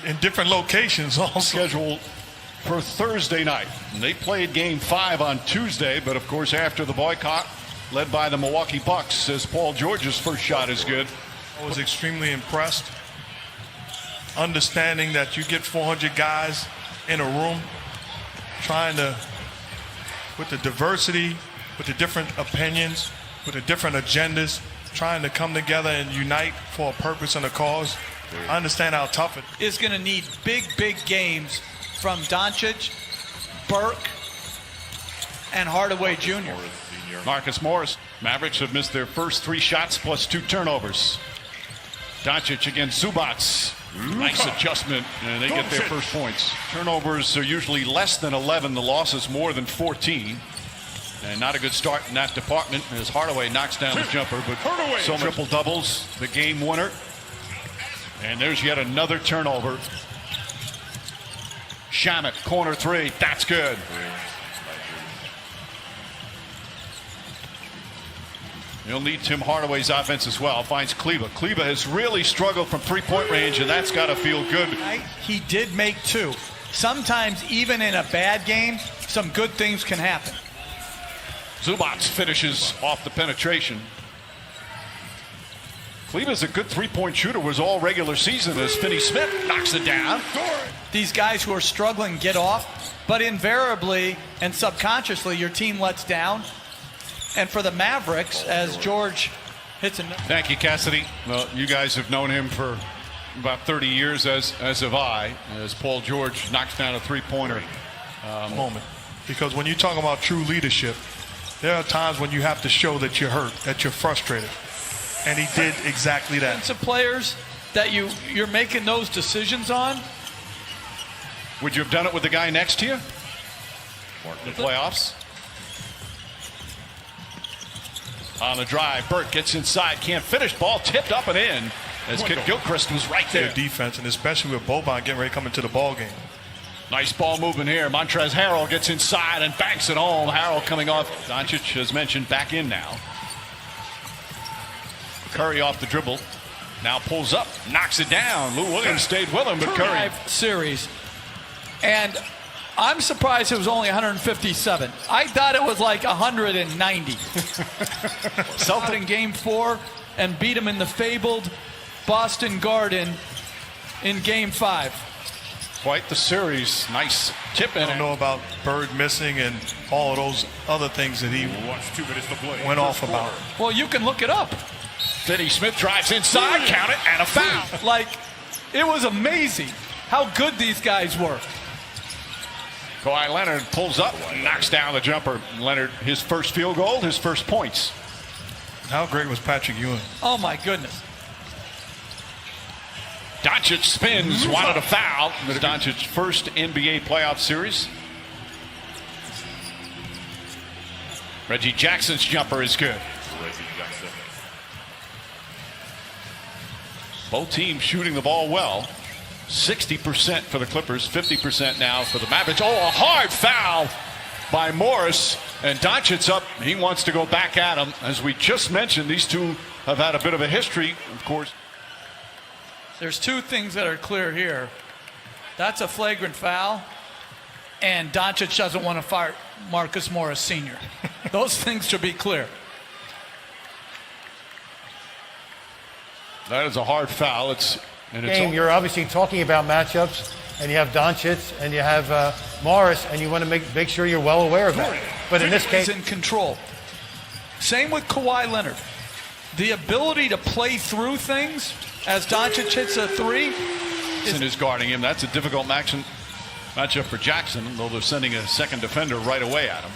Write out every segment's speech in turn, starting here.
in different locations also. Scheduled for Thursday night. And they played Game 5 on Tuesday, but of course after the boycott, led by the Milwaukee Bucks, says Paul George's first shot is good. I was extremely impressed. Understanding that you get 400 guys in a room, trying to, with the diversity, with the different opinions, with the different agendas, trying to come together and unite for a purpose and a cause. I understand how tough it is. Going to need big games from Doncic, Burke, and Hardaway Jr. Marcus Morris. Mavericks have missed their first 3 shots plus 2 turnovers. Doncic against Zubac. Nice adjustment, and they get their first points. Turnovers are usually less than 11. The losses more than 14. And not a good start in that department as Hardaway knocks down the jumper. But so triple doubles, the game winner. And there's yet another turnover. Shamet, corner 3. That's good. He'll need Tim Hardaway's offense as well. Finds Kleba. Kleba has really struggled from 3-point range, and that's got to feel good. He did make 2. Sometimes, even in a bad game, some good things can happen. Zubac finishes off the penetration. Kleba's a good 3-point shooter, was all regular season as Finney Smith knocks it down. These guys who are struggling get off, but invariably and subconsciously your team lets down. And for the Mavericks, as George hits a... Thank you, Cassidy. Well, you guys have known him for about 30 years, as have I, as Paul George knocks down a 3-pointer. Moment. Because when you talk about true leadership, there are times when you have to show that you're hurt, that you're frustrated. And he did exactly that. It's the players that you're making those decisions on. Would you have done it with the guy next to you? In the playoffs? On the drive, Burke gets inside, can't finish, ball tipped up and in as Gilchrist was right there. Their defense, and especially with Boban getting ready to come into the ball game. Nice ball movement here. Montrezl Harrell gets inside and banks it home. Harrell coming off. Doncic, as mentioned, back in now. Curry off the dribble. Now pulls up, knocks it down. Lou Williams stayed with him, but Curry. Series. And I'm surprised it was only 157. I thought it was like 190. Celtic in Game 4 and beat him in the fabled Boston Garden in Game 5. Quite the series. Nice tip in. I don't know about Bird missing and all of those other things that he went off about. Well, you can look it up. Finney Smith drives inside, count it, and a foul. Like, it was amazing how good these guys were. Kawhi Leonard pulls up, knocks down the jumper. Leonard, his first field goal, his first points. How great was Patrick Ewing? Oh, my goodness. Doncic spins, wanted a foul. Doncic's first NBA playoff series. Reggie Jackson's jumper is good. Both teams shooting the ball well. 60% for the Clippers, 50% now for the Mavericks. Oh, a hard foul by Morris. And Doncic's up. He wants to go back at him. As we just mentioned, these two have had a bit of a history, of course. There's 2 things that are clear here. That's a flagrant foul. And Doncic doesn't want to fire Marcus Morris Sr. Those things should be clear. That is a hard foul. You're obviously talking about matchups, and you have Doncic and you have Morris, and you want to make sure you're well aware of that. But in this case, he's in control. Same with Kawhi Leonard. The ability to play through things as Doncic hits a 3. Is guarding him. That's a difficult matchup for Jackson, though they're sending a second defender right away at him.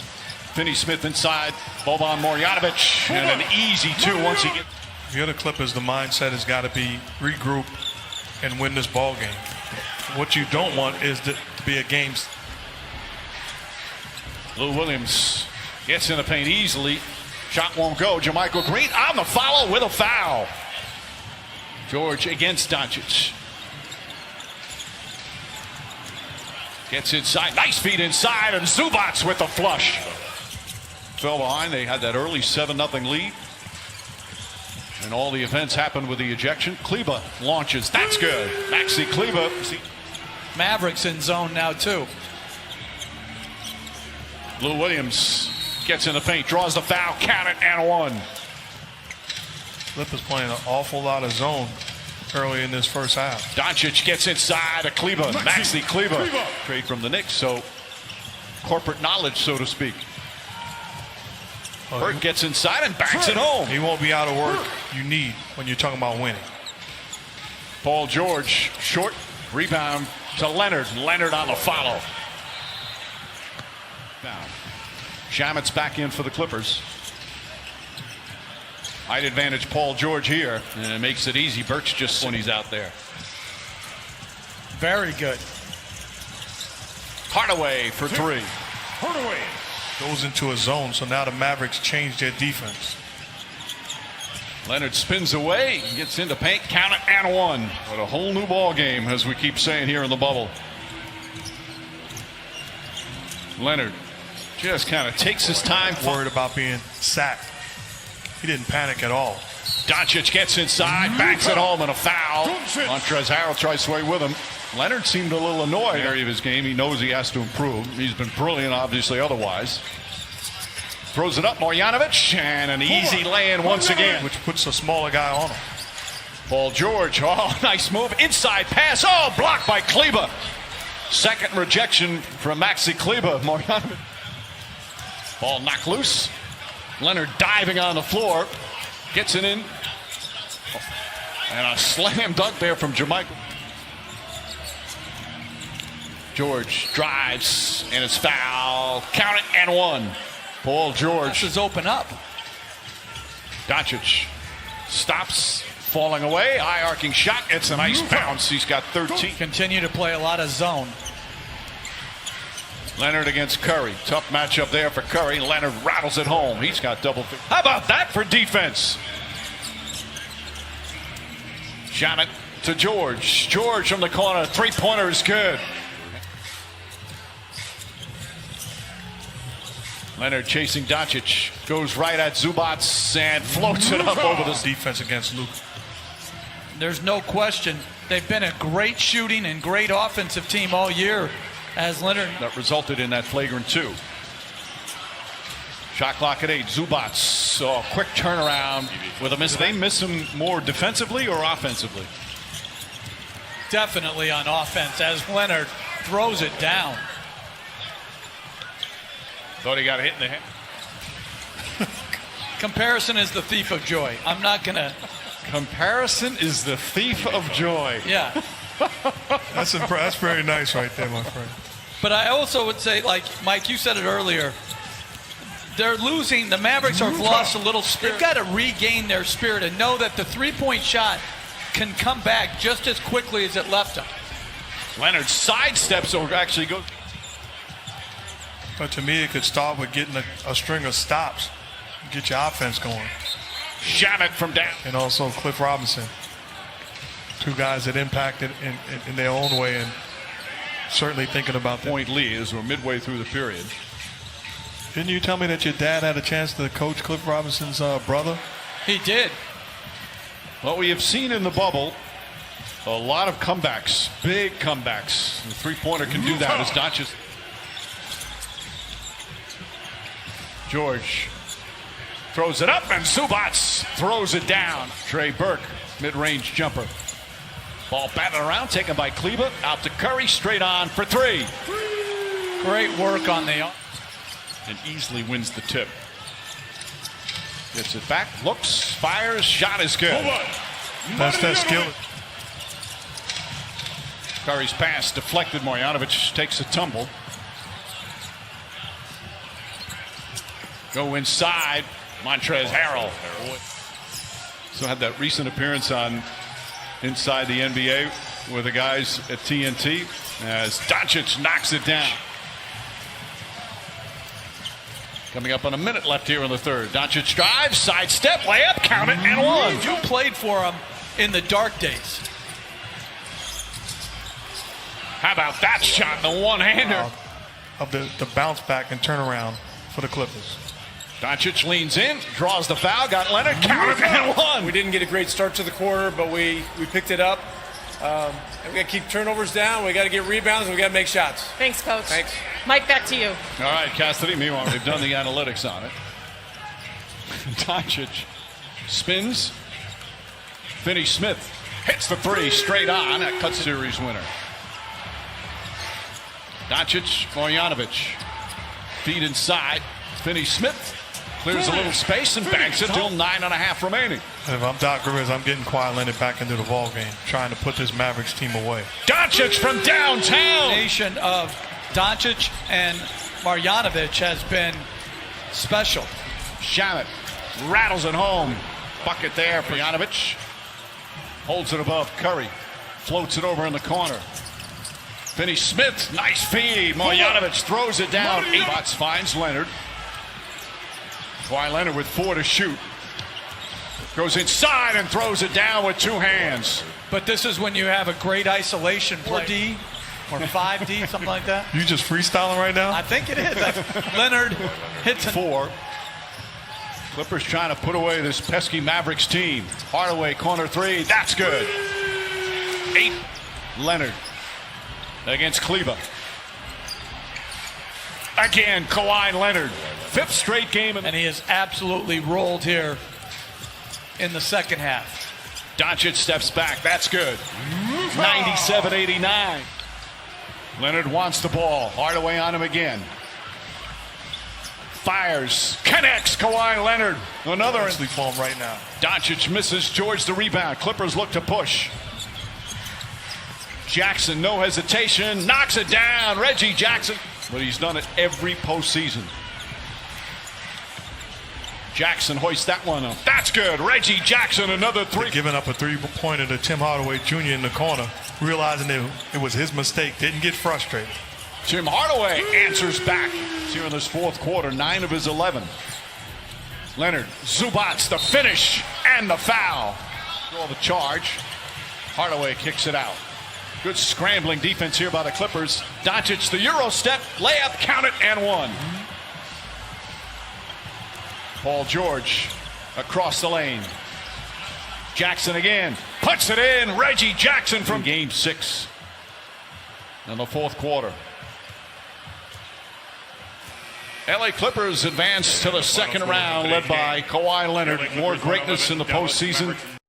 Finney Smith inside, Boban Marjanovic, and an easy 2 once he gets. If you're the Clippers, the mindset has got to be regroup and win this ball game. What you don't want is to be a game. Lou Williams gets in the paint easily. Shot won't go. JaMychal Green on the follow with a foul. George against Doncic. Gets inside. Nice feed inside, and Zubac with the flush. Fell behind. They had that early 7-0 lead. And all the events happened with the ejection. Kleba launches. That's good. Maxi Kleba. Mavericks in zone now, too. Lou Williams gets in the paint, draws the foul, count it, and one. Clippers playing an awful lot of zone early in this first half. Doncic gets inside to Kleber. Maxi Kleber. Trade from the Knicks, so corporate knowledge, so to speak. Burke gets inside and backs it home. He won't be out of work you need when you're talking about winning. Paul George, short rebound to Leonard. Leonard on the follow. Now, Shamit's back in for the Clippers. Height advantage, Paul George here, and it makes it easy. Burks just when he's out there. Very good. Hardaway for three. Hardaway goes into a zone, so now the Mavericks change their defense. Leonard spins away, gets into paint, count it, and one. What a whole new ball game, as we keep saying here in the bubble. Leonard just kind of takes his time. Worried about being sacked. He didn't panic at all. Doncic gets inside, backs it home, and a foul. Montrezl Harrell tries to sway with him. Leonard seemed a little annoyed in the area of his game. He knows he has to improve. He's been brilliant, obviously, otherwise. Throws it up, Marjanovic, and an easy lay-in once again. Which puts a smaller guy on him. Paul George, oh, nice move. Inside pass, oh, blocked by Kleber. Second rejection from Maxi Kleber. Marjanovic. Ball knocked loose. Leonard diving on the floor. Gets it in. And a slam dunk there from Jamaica. George drives, and it's foul. Count it, and one. Paul George. This is open up. Doncic stops, falling away. Eye arcing shot. It's a nice bounce. He's got 13. Continue to play a lot of zone. Leonard against Curry. Tough matchup there for Curry. Leonard rattles it home. He's got double. How about that for defense? Shamit to George. George from the corner. Three-pointer is good. Leonard chasing Doncic. Goes right at Zubats and floats it up over the defense against Luke. There's no question. They've been a great shooting and great offensive team all year. As Leonard. That resulted in that flagrant two. Shot clock at 8. Zubats. Oh, quick turnaround with a miss. They miss him more defensively or offensively? Definitely on offense as Leonard throws it down. Thought he got hit in the head. Comparison is the thief of joy. I'm not going to. Comparison is the thief of joy. Yeah. That's very nice right there, my friend. But I also would say, like, Mike, you said it earlier, they're losing. The Mavericks have lost a little spirit. They've got to regain their spirit and know that the three-point shot can come back just as quickly as it left them. Leonard sidesteps or actually goes. But to me, it could start with getting a string of stops, get your offense going. Shamit from down. And also Cliff Robinson. Two guys that impacted in their own way, and certainly thinking about that. Point lead as we're midway through the period. Didn't you tell me that your dad had a chance to coach Cliff Robinson's brother? He did. What we have seen in the bubble, a lot of comebacks, big comebacks. The three-pointer can do that as Doncic. George throws it up, and Zubats throws it down. Trey Burke, mid-range jumper. Ball batted around, taken by Kleber. Out to Curry, straight on for three. Great work on the. And easily wins the tip. Gets it back, looks, fires, shot is good. That's that skill. Curry's pass deflected. Marjanovic takes a tumble. Go inside. Montrezl Harrell. So had that recent appearance on Inside the NBA with the guys at TNT as Doncic knocks it down. Coming up on a minute left here in the third. Doncic drives, sidestep, layup, count it, and one. You played for him in the dark days. How about that shot, the one-hander? Of the bounce back and turnaround for the Clippers. Doncic leans in, draws the foul, got Leonard, counted, and one. We didn't get a great start to the quarter, but we picked it up. And we got to keep turnovers down. We got to get rebounds. And we got to make shots. Thanks, Coach. Thanks. Mike, back to you. All right, Cassidy. Meanwhile, they've done the analytics on it. Doncic spins. Finney-Smith hits the three straight on. That cut series winner. Doncic, Marjanovic. Feed inside. Finney-Smith clears a little space and banks it till 9.5 remaining. And if I'm Doc Rivers, I'm getting Kawhi Leonard back into the ball game, trying to put this Mavericks team away. Doncic from downtown. The combination of Doncic and Marjanovic has been special. Shamet rattles it home. Bucket there for Marjanovic. Holds it above Curry. Floats it over in the corner. Finney-Smith, nice feed. Marjanovic throws it down. 8 spots, finds Leonard. Kawhi Leonard with 4 to shoot. Goes inside and throws it down with 2 hands. But this is when you have a great isolation play. 4D or 5D, something like that. You just freestyling right now? I think it is. Leonard hits 4. Clippers trying to put away this pesky Mavericks team. Hardaway, corner 3. That's good. 8. Leonard against Kleber. Again, Kawhi Leonard. 5th straight game. and he has absolutely rolled here in the second half. Doncic steps back. That's good. 97-89. Leonard wants the ball. Hardaway on him again. Fires. Connects. Kawhi Leonard. Another. Actually for him right now. Doncic misses. George the rebound. Clippers look to push. Jackson, no hesitation. Knocks it down. Reggie Jackson. But he's done it every postseason. Jackson hoists that one up. That's good. Reggie Jackson, another 3. They're giving up a 3-pointer to Tim Hardaway Jr. in the corner, realizing that it was his mistake. Didn't get frustrated. Tim Hardaway answers back. Here in this 4th quarter, 9 of his 11. Leonard, Zubac, the finish and the foul. Call the charge. Hardaway kicks it out. Good scrambling defense here by the Clippers. Doncic, the Euro step, layup, count it, and 1. Paul George across the lane. Jackson again, puts it in. Reggie Jackson from game 6 in the 4th quarter. LA Clippers advance to the second round, led by Kawhi Leonard. More greatness in the postseason